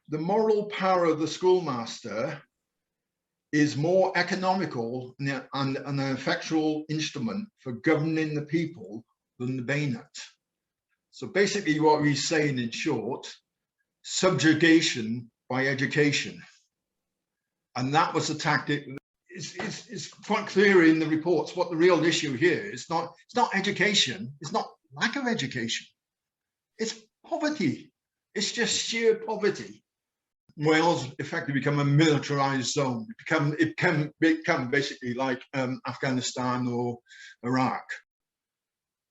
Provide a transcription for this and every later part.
the moral power of the schoolmaster is more economical and an effectual instrument for governing the people than the bayonet. So basically what we're saying in short, subjugation by education. And that was a tactic. It's quite clear in the reports what the real issue here is. It's not education, it's not lack of education, it's poverty. It's just sheer poverty. Wales effectively become a militarized zone. It can become basically like Afghanistan or Iraq.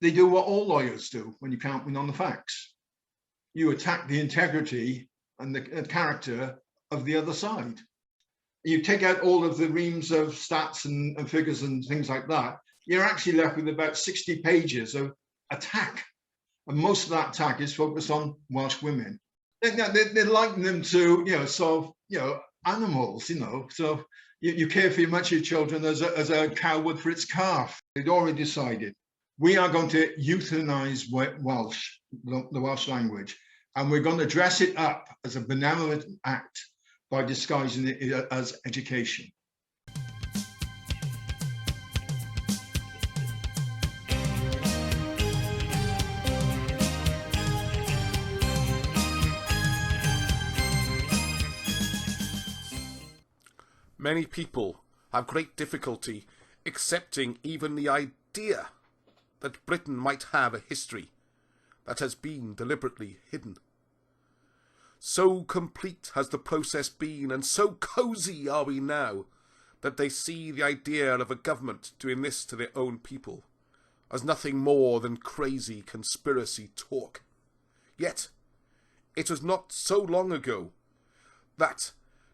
They do what all lawyers do when you can't win on the facts. You attack the integrity and the character of the other side. You take out all of the reams of stats and figures and things like that, you're actually left with about 60 pages of attack. And most of that attack is focused on Welsh women. They liken them to, animals, so you care for much of your children as a cow would for its calf. They'd already decided, we are going to euthanize Welsh, the Welsh language, and we're going to dress it up as a benevolent act by disguising it as education. Many people have great difficulty accepting even the idea that Britain might have a history that has been deliberately hidden. So complete has the process been, and so cosy are we now, that they see the idea of a government doing this to their own people as nothing more than crazy conspiracy talk. Yet, it was not so long ago that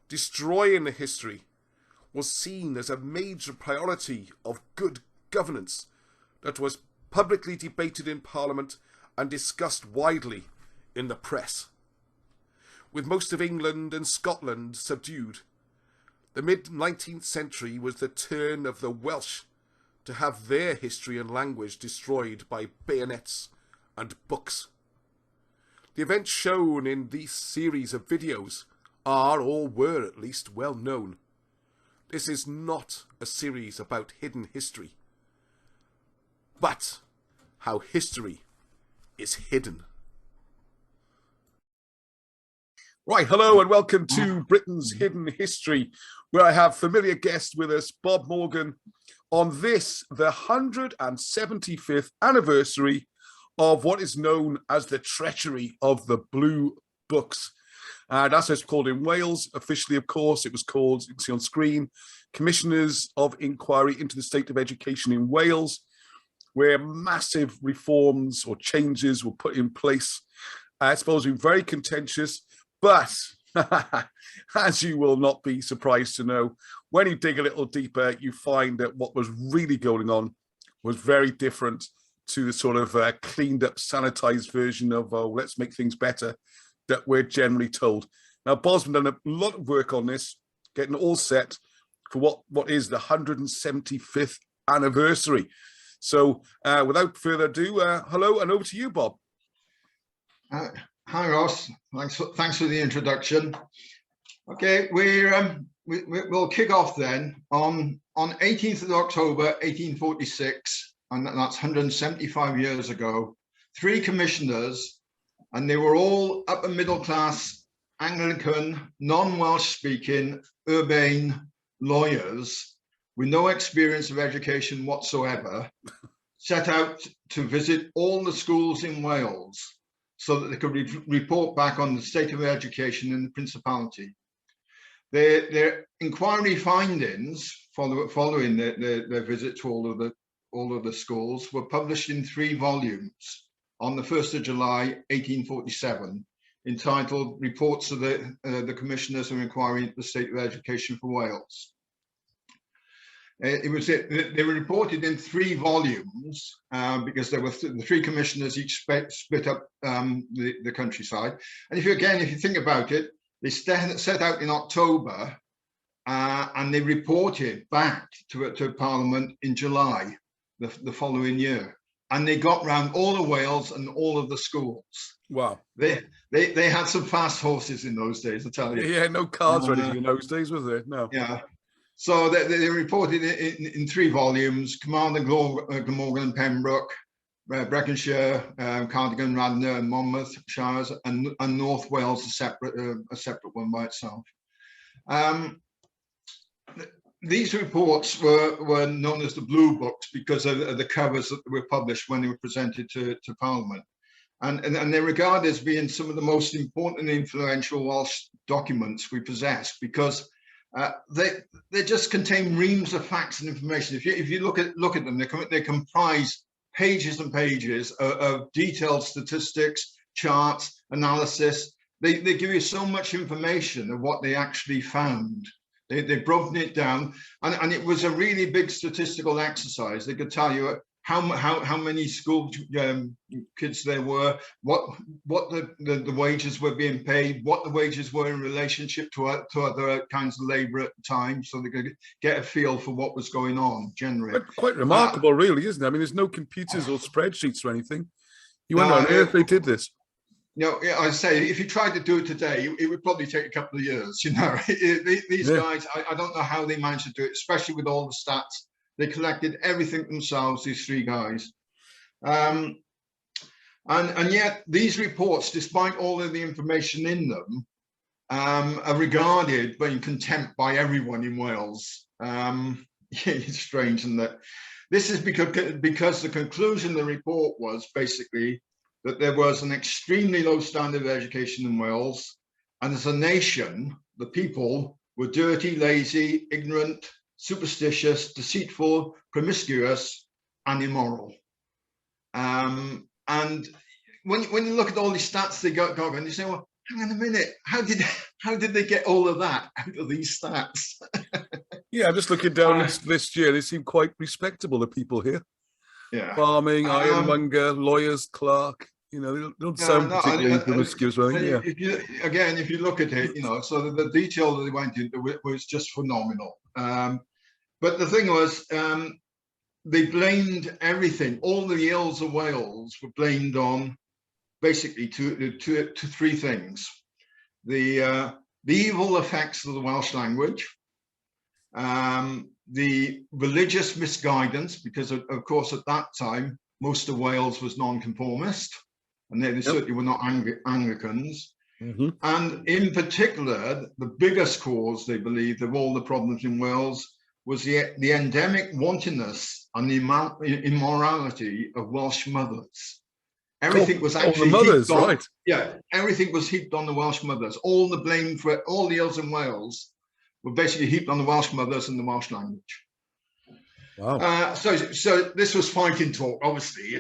destroying the history was seen as a major priority of good governance that was publicly debated in Parliament and discussed widely in the press. With most of England and Scotland subdued, the mid-19th century was the turn of the Welsh to have their history and language destroyed by bayonets and books. The events shown in this series of videos are, or were at least, well known. This is not a series about hidden history, but how history is hidden. Right, hello and welcome to Britain's Hidden History, where I have familiar guest with us, Bob Morgan, on this, the 175th anniversary of what is known as the Treachery of the Blue Books. And as it's called in Wales, officially, of course, it was called, you can see on screen, Commissioners of Inquiry into the State of Education in Wales, where massive reforms or changes were put in place. I suppose we're very contentious, but as you will not be surprised to know, when you dig a little deeper, you find that what was really going on was very different to the sort of cleaned up, sanitized version of, oh, let's make things better, that we're generally told. Now, Bob's done a lot of work on this, getting all set for what is the 175th anniversary. So without further ado, hello and over to you, Bob. Hi, Ross. Thanks for the introduction. Okay, we'll kick off then on 18th of October, 1846, and that's 175 years ago. 3 commissioners, and they were all upper middle class, Anglican, non-Welsh speaking, urbane lawyers with no experience of education whatsoever, set out to visit all the schools in Wales so that they could report back on the state of education in the Principality. Their inquiry findings following their visit to all of the schools were published in 3 volumes on the 1st of July, 1847, entitled Reports of the Commissioners of Inquiry into the State of Education for Wales. They were reported in 3 volumes because there were the 3 commissioners, each split up the countryside. And if you think about it, they set out in October and they reported back to Parliament in July the following year. and they got round all of Wales and all of the schools. Wow. They had some fast horses in those days, I tell you. Yeah, no cars or anything in those days, was there? No. Yeah. So they reported in 3 volumes: Command and Glamorgan and Pembroke, Breconshire, Cardigan, Radnor, and Monmouth shires, and North Wales a separate one by itself. These reports were known as the Blue Books because of the covers that were published when they were presented to Parliament. And they're regarded as being some of the most important and influential Welsh documents we possess, because they just contain reams of facts and information. If you look at them, they comprise pages and pages of detailed statistics, charts, analysis. They give you so much information of what they actually found. They've broken it down, and it was a really big statistical exercise. They could tell you how many school kids there were, what the wages were being paid, what the wages were in relationship to other kinds of labour at the time, so they could get a feel for what was going on generally. Quite remarkable, really, isn't it? I mean, there's no computers or spreadsheets or anything. You wonder on earth they did this. I say, if you tried to do it today, it would probably take a couple of years. These guys, I don't know how they managed to do it, especially with all the stats. They collected everything themselves, these 3 guys. And yet these reports, despite all of the information in them, are regarded in contempt by everyone in Wales. It's strange, isn't it? This is because the conclusion of the report was basically that there was an extremely low standard of education in Wales, and as a nation, the people were dirty, lazy, ignorant, superstitious, deceitful, promiscuous, and immoral. And when you look at all these stats they got, and you say, well, hang on a minute, how did they get all of that out of these stats? Yeah, I'm just looking down this list here. They seem quite respectable, the people here. Yeah. Farming, ironmonger, lawyers, clerk. They don't sound particularly promiscuous or anything. If you look at it, so the detail that they went into was just phenomenal. But the thing was, they blamed everything. All the ills of Wales were blamed on basically to 3 things: the evil effects of the Welsh language, the religious misguidance, because of course at that time most of Wales was non-conformist, and they certainly were not Anglicans. Mm-hmm. And in particular, the biggest cause, they believed, of all the problems in Wales was the endemic wantonness and the immorality of Welsh mothers. Everything was actually the mothers, heaped on, right? Yeah, everything was heaped on the Welsh mothers. All the blame for all the ills in Wales were basically heaped on the Welsh mothers and the Welsh language. Wow. So this was fighting talk, obviously.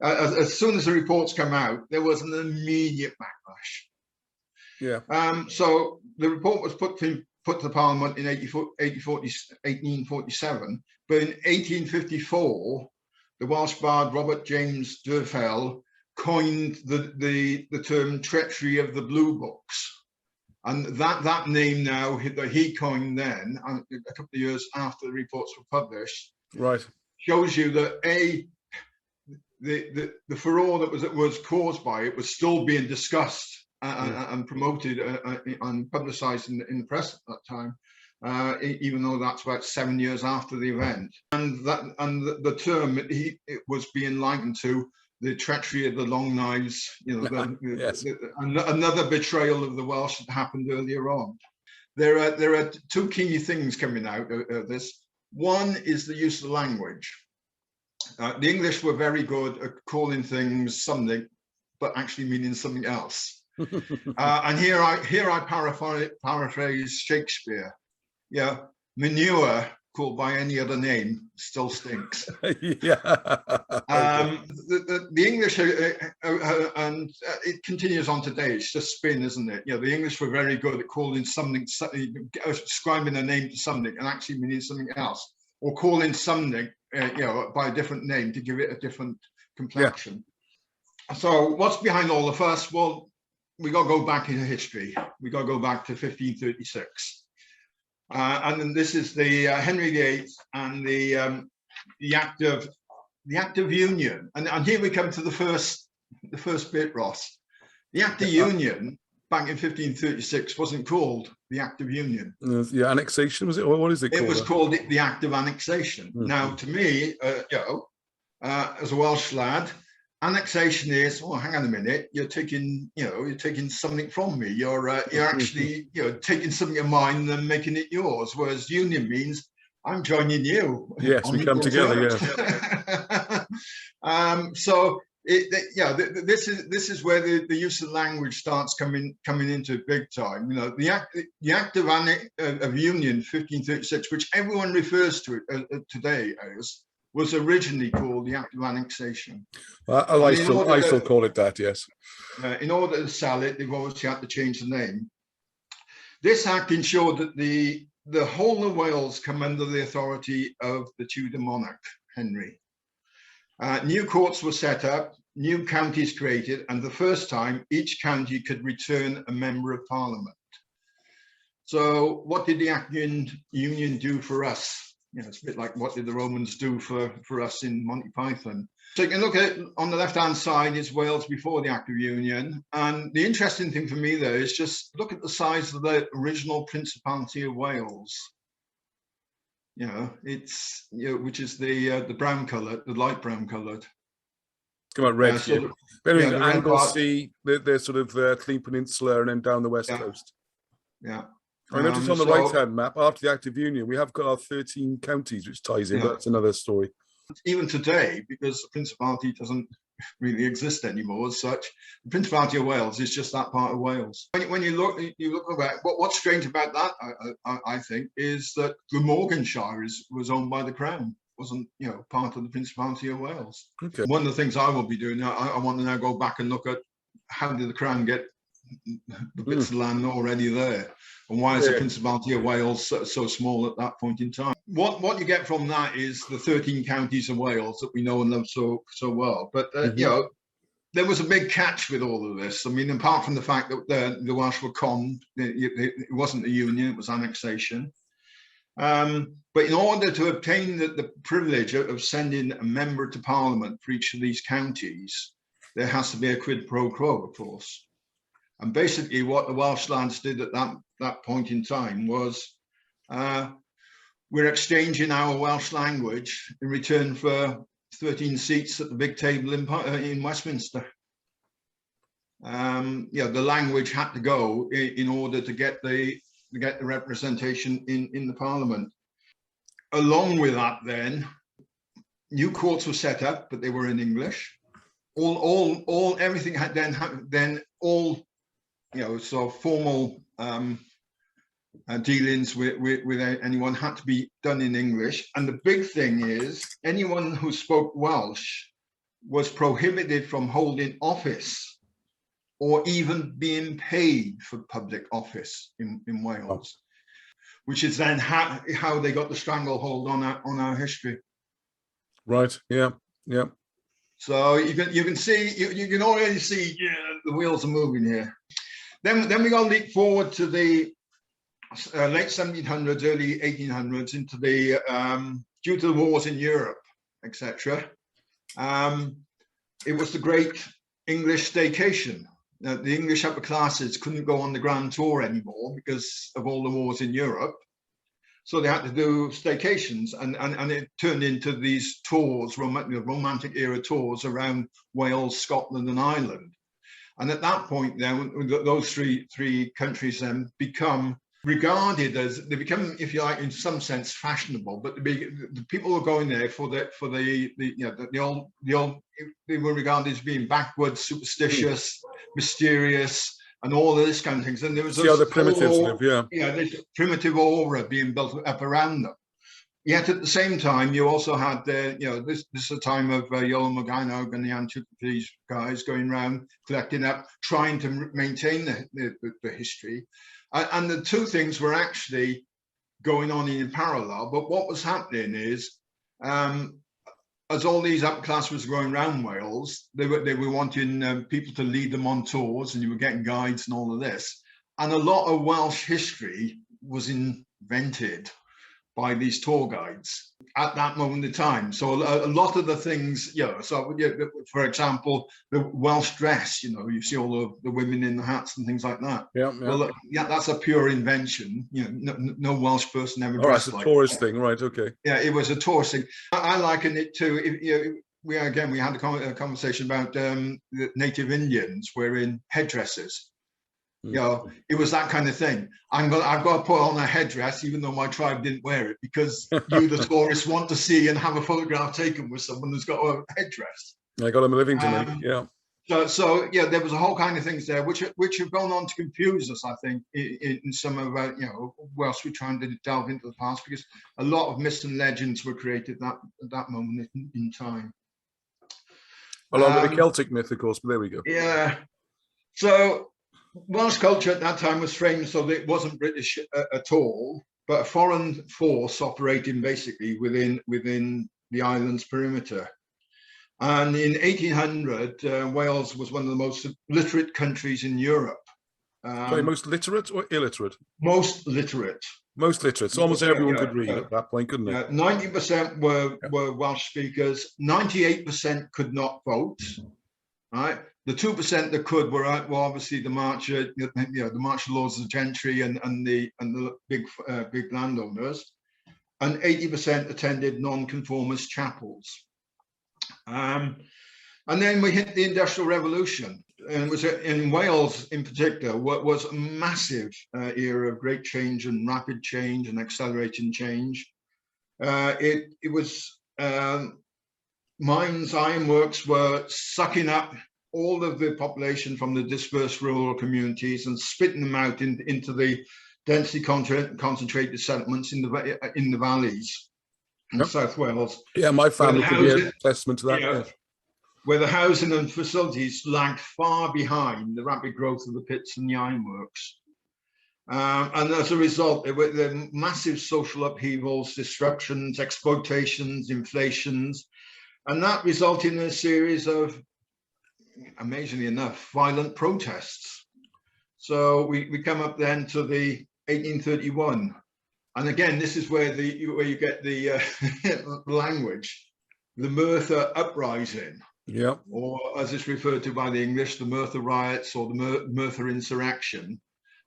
As soon as the reports come out, there was an immediate backlash. Yeah. So the report was put to Parliament in 1847, but in 1854, the Welsh bard Robert James Durfell coined the term "treachery of the Blue Books," and that name now that he coined then, a couple of years after the reports were published, right, shows you that the furore that was caused by it was still being discussed and promoted and publicized in the press at that time, even though that's about 7 years after the event. And the term it was being likened to the treachery of the Long Knives, yes. Another betrayal of the Welsh that happened earlier on. There are 2 key things coming out of this. One is the use of language. The English were very good at calling things something, but actually meaning something else. And here I paraphrase Shakespeare. Yeah, manure called by any other name still stinks. Yeah. The English and it continues on today. It's just spin, isn't it? The English were very good at calling something, ascribing a name to something and actually meaning something else, or calling something by a different name to give it a different complexion. Yeah. So what's behind all of us? Well, we got to go back into history. We got to go back to 1536. And then this is the Henry VIII and the Act of the Act of Union, and here we come to the first bit, Ross. The Act of Union back in 1536 wasn't called the Act of Union. Yeah, annexation, was it? Or what is it called? It was called the Act of Annexation. Now, to me, as a Welsh lad, annexation is, oh, hang on a minute, you're taking something from me. You're actually, taking something of mine and making it yours. Whereas union means I'm joining you. Yes, we come together. Yeah. So this is where the use of language starts coming into big time. The Act of Union 1536, which everyone refers to it today as, was originally called the Act of Annexation. I still call it that, yes. In order to sell it, they've obviously had to change the name. This act ensured that the whole of Wales come under the authority of the Tudor monarch, Henry. New courts were set up, new counties created, and the first time each county could return a member of parliament. So what did the Act of Union do for us? It's a bit like what did the Romans do for us in Monty Python. So you can look at on the left-hand side is Wales before the Act of Union. And the interesting thing for me there is just look at the size of the original Principality of Wales. It's, which is the brown colour, the light brown coloured. Come on, red here. Anglesey, they're sort of Clean Peninsula and then down the west coast. Yeah. I noticed on the right-hand map, after the Act of Union, we have got our 13 counties, which ties in, but that's another story. Even today, because the Principality doesn't really exist anymore as such, the Principality of Wales is just that part of Wales. When you look at what's strange about that, I think, is that Glamorganshire was owned by the Crown, wasn't part of the Principality of Wales. Okay. One of the things I will be doing now, I want to now go back and look at how did the Crown get the bits of land already there, and why is the Principality of Wales so small at that point in time? What you get from that is the 13 counties of Wales that we know and love so well. But there was a big catch with all of this. I mean, apart from the fact that the Welsh were conned, it wasn't a union; it was annexation. But in order to obtain the privilege of sending a member to Parliament for each of these counties, there has to be a quid pro quo, of course. And basically what the Welsh lads did at that point in time was we're exchanging our Welsh language in return for 13 seats at the big table in Westminster. The language had to go in order to get the representation in the Parliament. Along with that, then, new courts were set up, but they were in English. Everything had then all so formal dealings with anyone had to be done in English. And the big thing is anyone who spoke Welsh was prohibited from holding office or even being paid for public office in Wales, which is then how they got the stranglehold on our history. Right. Yeah. Yeah. So you can see you can already see the wheels are moving here. Then we got to leap forward to the late 1700s, early 1800s, into the due to the wars in Europe, etc. It was the great English staycation. The English upper classes couldn't go on the grand tour anymore because of all the wars in Europe, so they had to do staycations, and it turned into these tours, romantic era tours around Wales, Scotland, and Ireland. And at that point, then those three countries then become regarded as, they become, if you like, in some sense fashionable. But the people who are going there they were regarded as being backwards, superstitious, mysterious, and all of this kind of things. And there was the primitives live, this primitive aura being built up around them. Yet at the same time, you also had this is a time of Iolo Morgannwg and the Antiquities guys going around collecting up, trying to maintain the history, and the two things were actually going on in parallel. But what was happening is, as all these upper class was going around Wales, they were wanting people to lead them on tours, and you were getting guides and all of this, and a lot of Welsh history was invented by these tour guides at that moment in time. So a lot of the things, so for example, the Welsh dress, you see all the women in the hats and things like that. Yeah. Well, that's a pure invention. No Welsh person ever All right, dressed it's a like tourist that. thing, right? Okay. Yeah, it was a tourist thing. I liken it to, we had a conversation about the native Indians wearing headdresses. It was that kind of thing. I've got to put on a headdress, even though my tribe didn't wear it, because you, the tourists, want to see and have a photograph taken with someone who's got a headdress. I got a living to make. Yeah. So there was a whole kind of things there, which have gone on to confuse us, I think, in some of whilst we're trying to delve into the past, because a lot of myths and legends were created at that moment in time. Along with the Celtic myth, of course, but there we go. Yeah. So Welsh culture at that time was framed so that it wasn't British at all, but a foreign force operating basically within the island's perimeter. And in 1800, Wales was one of the most literate countries in Europe. Sorry, most literate or illiterate? Most literate. Most literate. So almost everyone could read at that point, couldn't they? 90% were Welsh speakers. 98% could not vote. Right. The 2% that could were obviously the martial lords of the gentry and the big landowners, and 80% attended non-conformist chapels. And then we hit the Industrial Revolution, and it was in Wales in particular what was a massive era of great change and rapid change and accelerating change. It was mines, ironworks were sucking up all of the population from the dispersed rural communities and spitting them out into the densely concentrated settlements in the valleys in South Wales. Yeah, my family could be a testament to that. Where the housing and facilities lagged far behind the rapid growth of the pits and the ironworks. And as a result, there were massive social upheavals, disruptions, exploitations, inflations, and that resulted in a series of, amazingly enough, violent protests. So we come up then to the 1831, and again, this is where you get the language, the Merthyr Uprising. Yeah. Or as it's referred to by the English, the Merthyr Riots or the Merthyr Insurrection.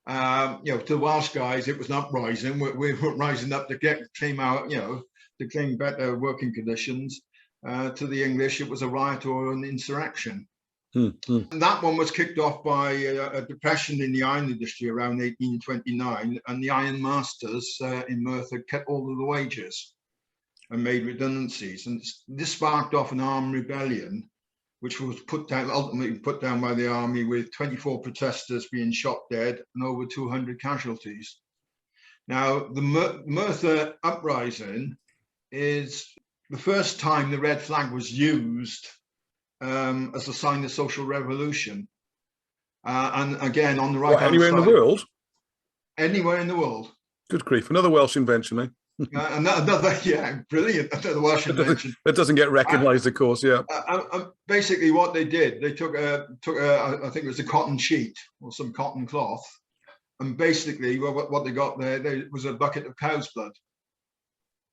To the Welsh guys, it was an uprising. We were rising up to claim better working conditions. To the English, it was a riot or an insurrection. And that one was kicked off by a depression in the iron industry around 1829, and the iron masters in Merthyr kept all of the wages and made redundancies. And this sparked off an armed rebellion, which was ultimately put down by the army, with 24 protesters being shot dead and over 200 casualties. Now, the Merthyr Uprising is the first time the red flag was used as a sign of social revolution. And again, on the right-hand side. Anywhere in the world? Anywhere in the world. Good grief. Another Welsh invention, eh? Another brilliant. Another Welsh invention. That doesn't get recognised, of course. Yeah. Basically, what they did, they took I think it was a cotton sheet or some cotton cloth, and basically what they got there was a bucket of cow's blood,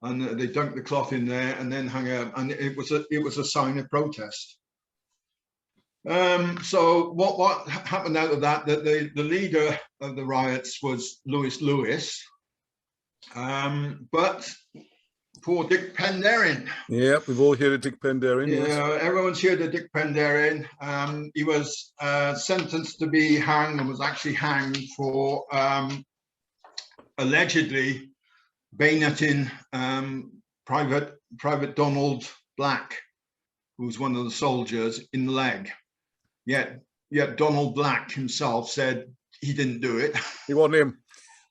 and they dunked the cloth in there and then hung out, and it was a sign of protest. So what happened out of that? That the leader of the riots was Lewis. But poor Dick Penderyn. Yeah, we've all heard of Dick Penderyn. Yeah, yes. Everyone's heard of Dick Penderyn. He was sentenced to be hanged and was actually hanged for allegedly bayoneting Private Donald Black, who was one of the soldiers, in the leg. Yet Donald Black himself said he didn't do it. He wasn't him.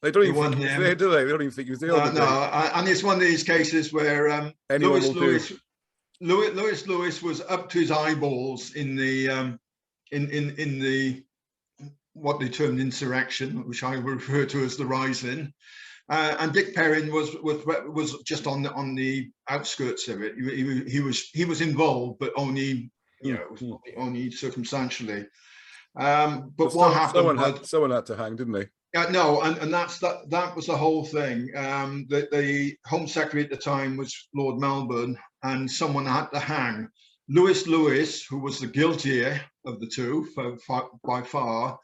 They don't even think he was there, do they? They don't even think he was there. No, and it's one of these cases where Lewis was up to his eyeballs in the what they termed insurrection, which I refer to as the rising, and Dick Penderyn was just on the outskirts of it. He was involved, but only only circumstantially. But what happened? Someone had to hang, didn't they? No, and that was the whole thing. The Home Secretary at the time was Lord Melbourne, and someone had to hang. Lewis, who was the guiltier of the two by far,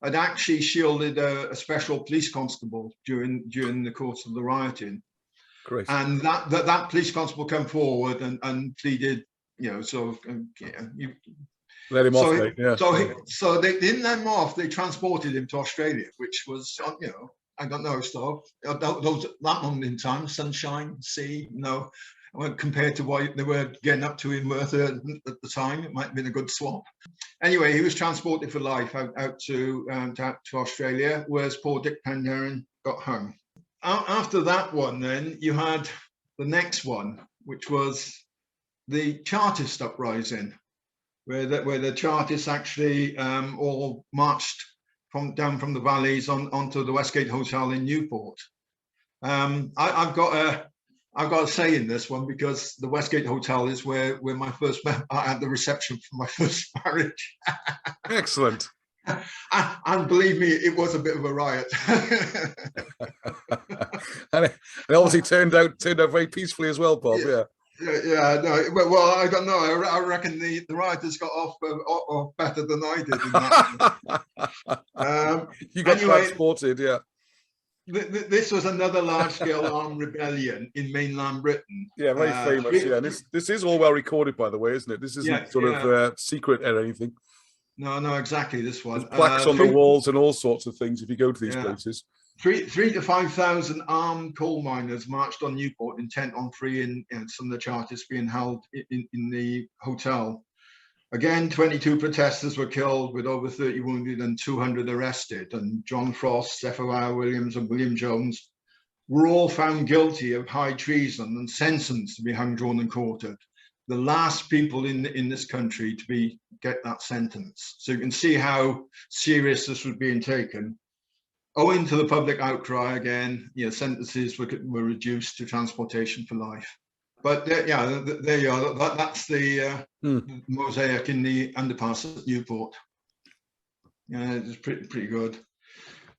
had actually shielded a special police constable during the course of the rioting. Great. And that police constable came forward and pleaded, sort of, Let him off, mate. Yeah. So they didn't let him off. They transported him to Australia, which was, I don't know, stuff. Those that moment in time, sunshine, sea, compared to what they were getting up to in Merthyr at the time, it might have been a good swap. Anyway, he was transported for life out to Australia, whereas poor Dick Penderyn got hung. After that one, then you had the next one, which was the Chartist uprising, where the Chartists actually all marched down from the valleys onto the Westgate Hotel in Newport. I've got a say in this one, because the Westgate Hotel is where I had the reception for my first marriage. Excellent. And believe me, it was a bit of a riot. And it obviously turned out very peacefully as well, Bob. Yeah. Yeah, no. Well, I don't know. I reckon the rioters got off better than I did in that. You got transported, yeah. This was another large-scale armed rebellion in mainland Britain. Yeah, very famous. Yeah, this is all well recorded, by the way, isn't it? This isn't of secret or anything. No, exactly. This one. There's plaques on the walls and all sorts of things if you go to these places. 3,000 to 5,000 armed coal miners marched on Newport, intent on freeing some of the Chartists being held in the hotel. Again, 22 protesters were killed, with over 30 wounded and 200 arrested. And John Frost, Zephaniah Williams, and William Jones were all found guilty of high treason and sentenced to be hung, drawn, and quartered. The last people in this country to get that sentence. So you can see how serious this was being taken. Owing to the public outcry, again, sentences were reduced to transportation for life. But there you are. That's the mosaic in the underpass at Newport. Yeah, it's pretty good.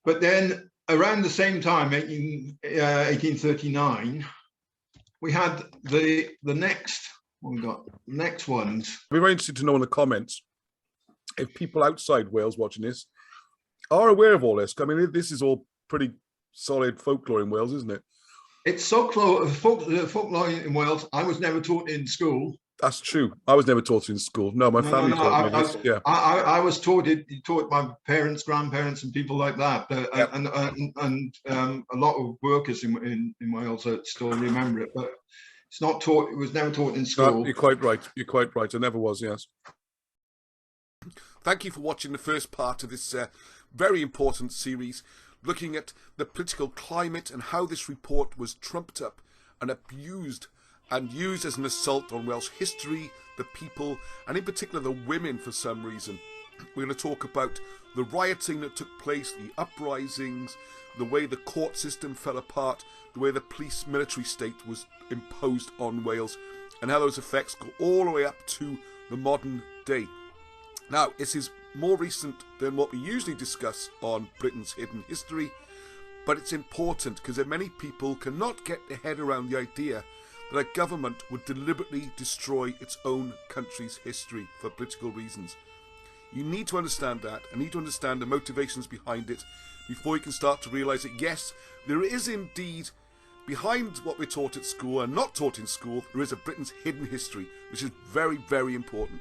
But then around the same time, 1839, we had the next. What we got? Next ones. I'd be very interested to know in the comments if people outside Wales watching this are aware of all this. I mean, this is all pretty solid folklore in Wales, isn't it? It's folklore in Wales. I was never taught in school. That's true. I was never taught in school. No, my family taught me this. Yeah, I was taught my parents, grandparents, and people like that. And a lot of workers in Wales still remember it, but it's not taught. It was never taught in school. No, you're quite right. You're quite right. It never was. Yes. Thank you for watching the first part of this very important series, looking at the political climate and how this report was trumped up and abused and used as an assault on Welsh history, the people, and in particular the women for some reason. We're going to talk about the rioting that took place, the uprisings, the way the court system fell apart, the way the police military state was imposed on Wales, and how those effects go all the way up to the modern day. Now, this is more recent than what we usually discuss on Britain's Hidden History, but it's important because many people cannot get their head around the idea that a government would deliberately destroy its own country's history for political reasons. You need to understand that, and need to understand the motivations behind it before you can start to realise that yes, there is indeed, behind what we're taught at school and not taught in school, there is a Britain's hidden history, which is very, very important.